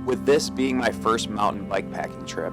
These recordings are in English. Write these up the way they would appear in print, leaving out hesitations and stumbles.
With this being my first mountain bikepacking trip,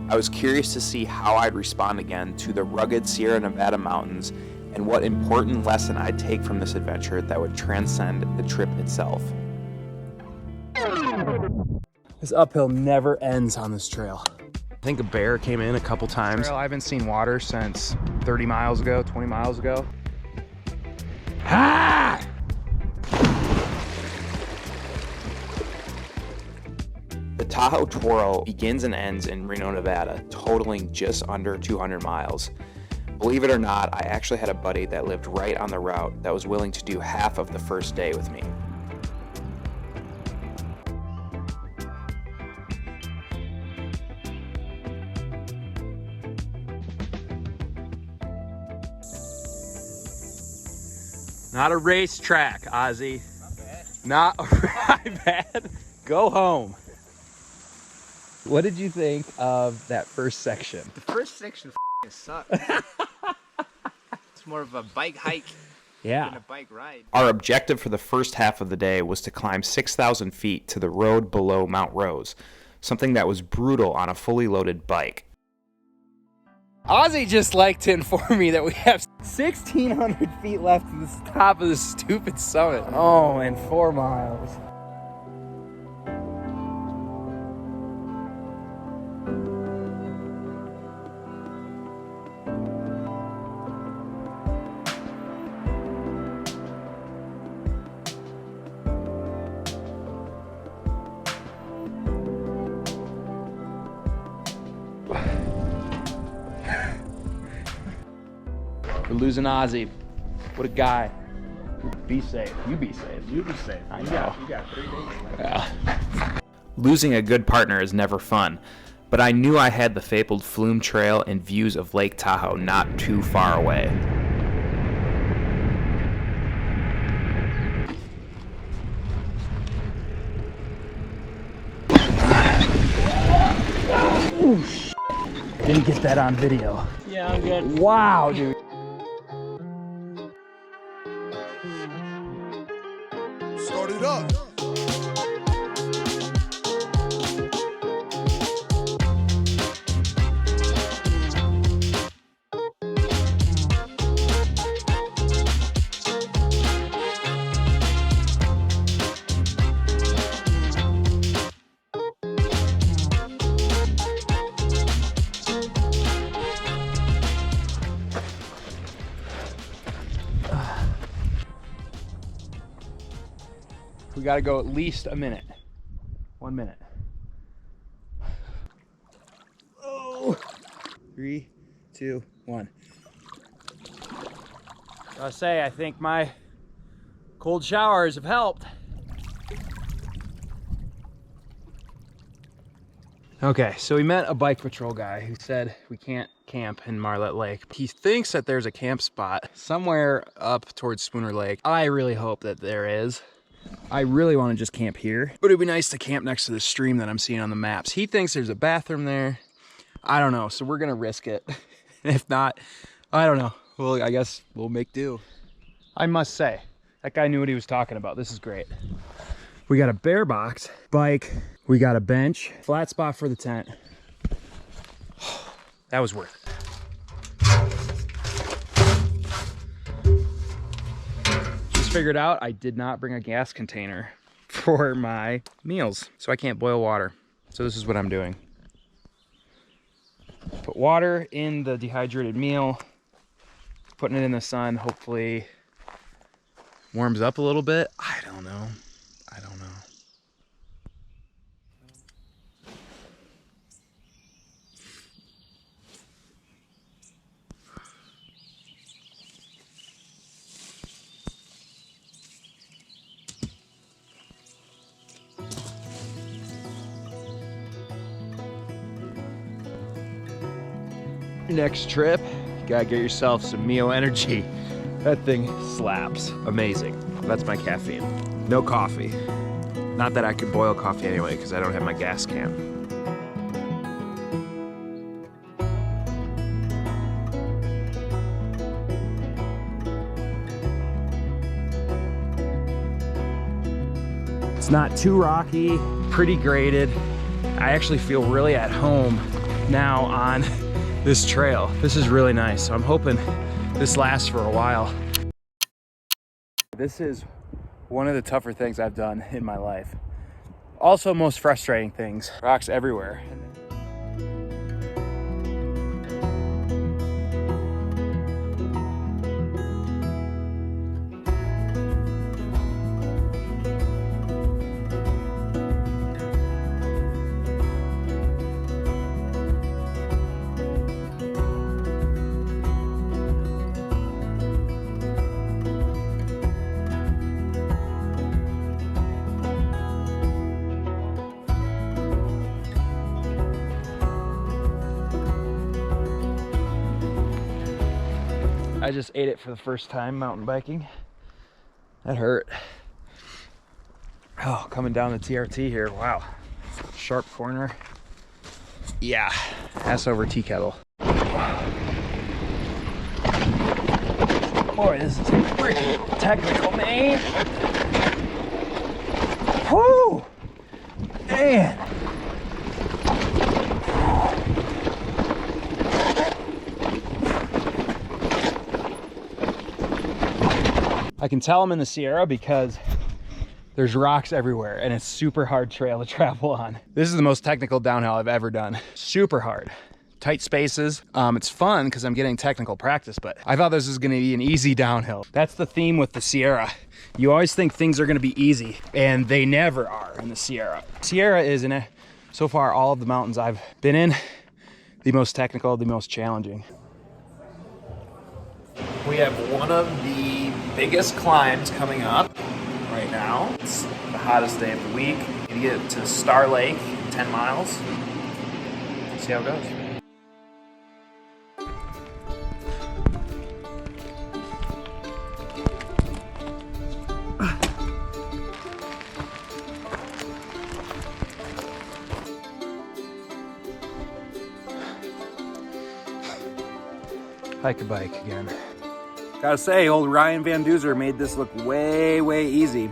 I was curious to see how I'd respond again to the rugged Sierra Nevada mountains and what important lesson I'd take from this adventure that would transcend the trip itself. This uphill never ends on this trail. I think a bear came in a couple times. I haven't seen water since 30 miles ago, 20 miles ago. Ah! The Tahoe Twirl begins and ends in Reno, Nevada, totaling just under 200 miles. Believe it or not, I actually had a buddy that lived right on the route that was willing to do half of the first day with me. Not a racetrack, Ozzy. Not bad. Go home. What did you think of that first section? The first section sucked. It's more of a bike hike than a bike ride. Our objective for the first half of the day was to climb 6,000 feet to the road below Mount Rose, something that was brutal on a fully loaded bike. Ozzy just liked to inform me that we have 1,600 feet left to the top of this stupid summit. Oh, and 4 miles. We're losing Ozzy. What a guy. Be safe. You be safe. You be safe. I know. You got 3 days left. Yeah. Losing a good partner is never fun, but I knew I had the fabled Flume Trail and views of Lake Tahoe not too far away. Ooh, shit. Didn't get that on video. Yeah, I'm good. Wow, dude. Start it up. We gotta go at least a minute. 1 minute. Oh. 3, 2, 1. I say, I think my cold showers have helped. Okay, so we met a bike patrol guy who said we can't camp in Marlette Lake. He thinks that there's a camp spot somewhere up towards Spooner Lake. I really hope that there is. I really want to just camp here, but it'd be nice to camp next to the stream that I'm seeing on the maps. He thinks there's a bathroom there. I don't know, so we're gonna risk it. If not, I don't know. Well, I guess we'll make do. I must say, that guy knew what he was talking about. This is great. We got a bear box, bike, we got a bench, flat spot for the tent. That was worth it. Figured out I did not bring a gas container for my meals, so I can't boil water. So this is what I'm doing. Put water in the dehydrated meal, putting it in the sun, hopefully warms up a little bit. I don't know. Next trip, you gotta get yourself some Mio Energy. That thing slaps. Amazing. That's my caffeine. No coffee. Not that I could boil coffee anyway, because I don't have my gas can. It's not too rocky, pretty graded. I actually feel really at home now on this trail. This is really nice, so I'm hoping this lasts for a while. This is one of the tougher things I've done in my life. Also, most frustrating things. Rocks everywhere. I just ate it for the first time mountain biking. That hurt. Oh, coming down the TRT here, wow. Sharp corner. Yeah, ass over tea kettle. Boy, this is pretty technical, man. Whoo! Man. I can tell I'm in the Sierra because there's rocks everywhere and it's super hard trail to travel on. This is the most technical downhill I've ever done. Super hard, tight spaces. It's fun because I'm getting technical practice, but I thought this was gonna be an easy downhill. That's the theme with the Sierra. You always think things are gonna be easy and they never are in the Sierra. Sierra is, so far all of the mountains I've been in, the most technical, the most challenging. We have one of the biggest climbs coming up right now. It's the hottest day of the week. You get to Star Lake, 10 miles. See how it goes. Hike a bike again. Gotta say, old Ryan Van Duzer made this look way, way easy.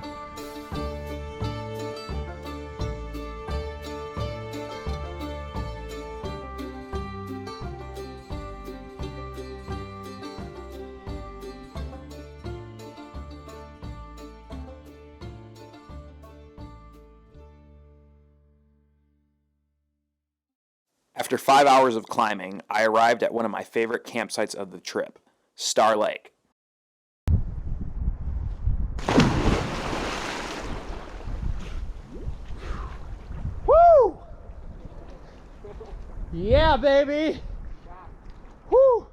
After 5 hours of climbing, I arrived at one of my favorite campsites of the trip, Star Lake. Woo! Yeah, baby! Woo!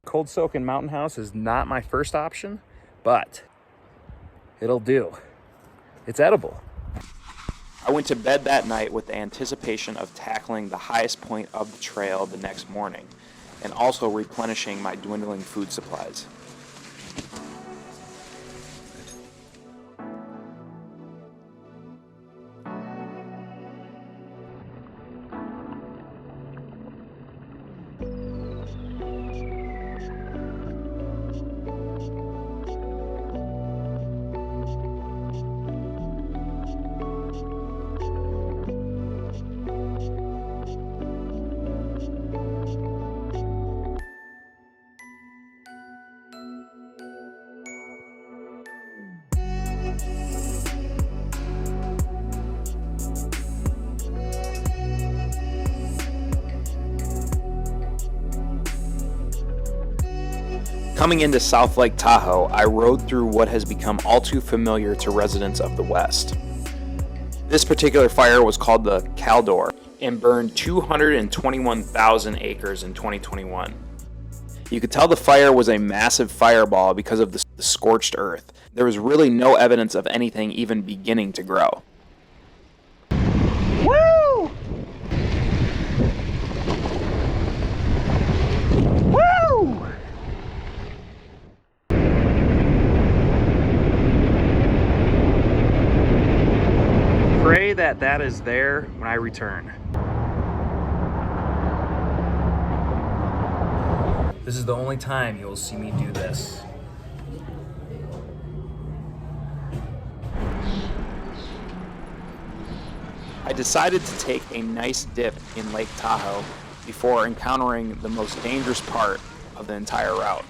Cold soaking mountain house is not my first option, but it'll do. It's edible. I went to bed that night with the anticipation of tackling the highest point of the trail the next morning, and also replenishing my dwindling food supplies. Coming into South Lake Tahoe, I rode through what has become all too familiar to residents of the West. This particular fire was called the Caldor and burned 221,000 acres in 2021. You could tell the fire was a massive fireball because of the scorched earth. There was really no evidence of anything even beginning to grow. Woo! Woo! Pray that that is there when I return. This is the only time you'll see me do this. I decided to take a nice dip in Lake Tahoe before encountering the most dangerous part of the entire route.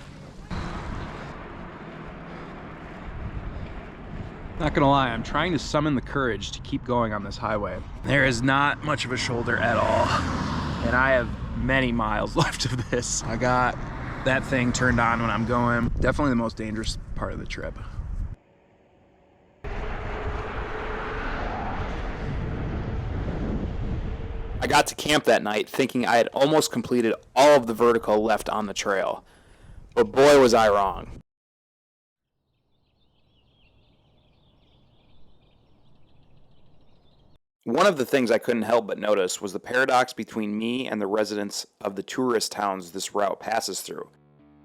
Not gonna lie, I'm trying to summon the courage to keep going on this highway. There is not much of a shoulder at all, and I have many miles left of this. I got that thing turned on when I'm going. Definitely the most dangerous part of the trip. I got to camp that night thinking I had almost completed all of the vertical left on the trail, but boy was I wrong. One of the things I couldn't help but notice was the paradox between me and the residents of the tourist towns this route passes through.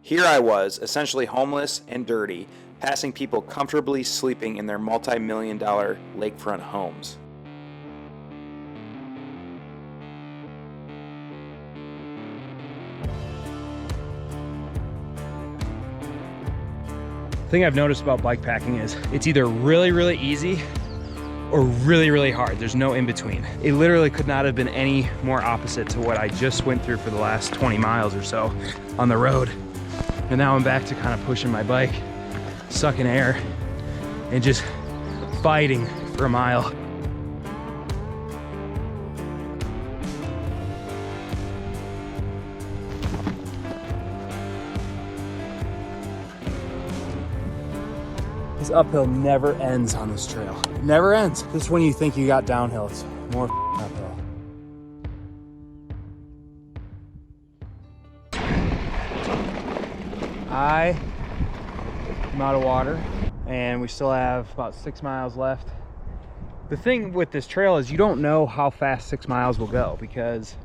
Here I was, essentially homeless and dirty, passing people comfortably sleeping in their multi-million-dollar lakefront homes. The thing I've noticed about bikepacking is it's either really, really easy or really, really hard. There's no in between. It literally could not have been any more opposite to what I just went through for the last 20 miles or so on the road. And now I'm back to kind of pushing my bike, sucking air, and just fighting for a mile. This uphill never ends on this trail. It never ends. Just when you think you got downhill, it's more uphill. I am out of water, and we still have about 6 miles left. The thing with this trail is you don't know how fast 6 miles will go, because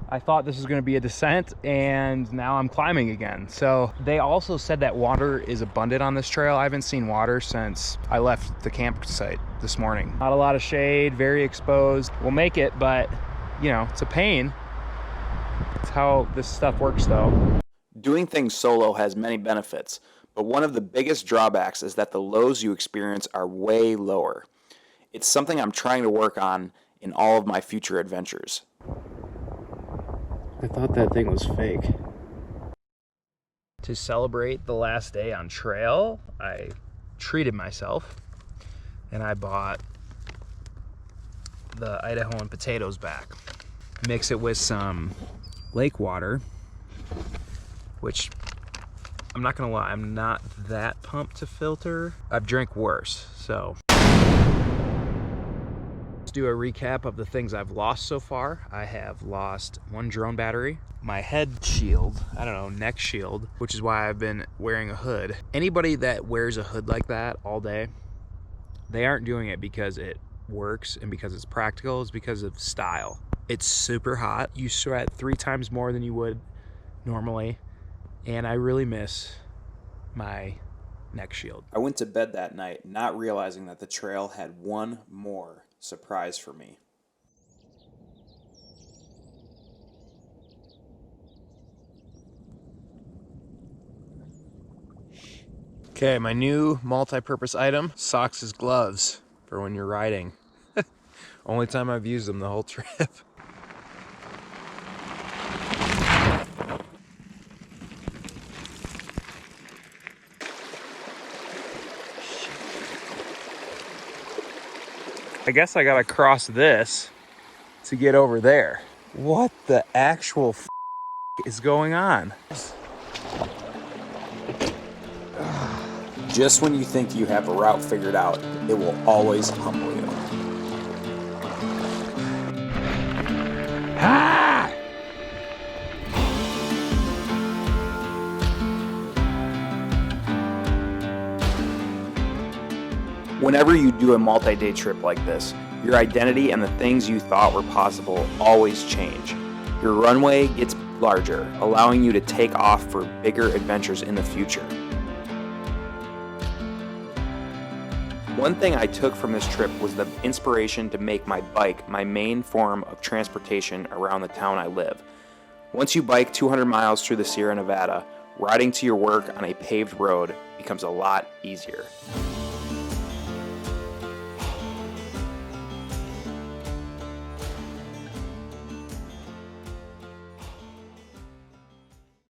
I thought this was going to be a descent, and now I'm climbing again. So they also said that water is abundant on this trail. I haven't seen water since I left the campsite this morning. Not a lot of shade, very exposed. We'll make it, but you know, it's a pain. It's how this stuff works though. Doing things solo has many benefits, but one of the biggest drawbacks is that the lows you experience are way lower. It's something I'm trying to work on in all of my future adventures. I thought that thing was fake. To celebrate the last day on trail, I treated myself and I bought the Idahoan potatoes back. Mix it with some lake water, which I'm not gonna lie, I'm not that pumped to filter. I've drank worse, so. Let's do a recap of the things I've lost so far. I have lost one drone battery, my head shield, I don't know, neck shield, which is why I've been wearing a hood. Anybody that wears a hood like that all day, they aren't doing it because it works and because it's practical, it's because of style. It's super hot. You sweat 3 times more than you would normally, and I really miss my neck shield. I went to bed that night not realizing that the trail had one more surprise for me. Okay, my new multi-purpose item, socks as gloves for when you're riding. Only time I've used them the whole trip. I guess I gotta cross this to get over there. What the actual f is going on? Just when you think you have a route figured out, it will always humble you. Ah! Whenever you do a multi-day trip like this, your identity and the things you thought were possible always change. Your runway gets larger, allowing you to take off for bigger adventures in the future. One thing I took from this trip was the inspiration to make my bike my main form of transportation around the town I live. Once you bike 200 miles through the Sierra Nevada, riding to your work on a paved road becomes a lot easier.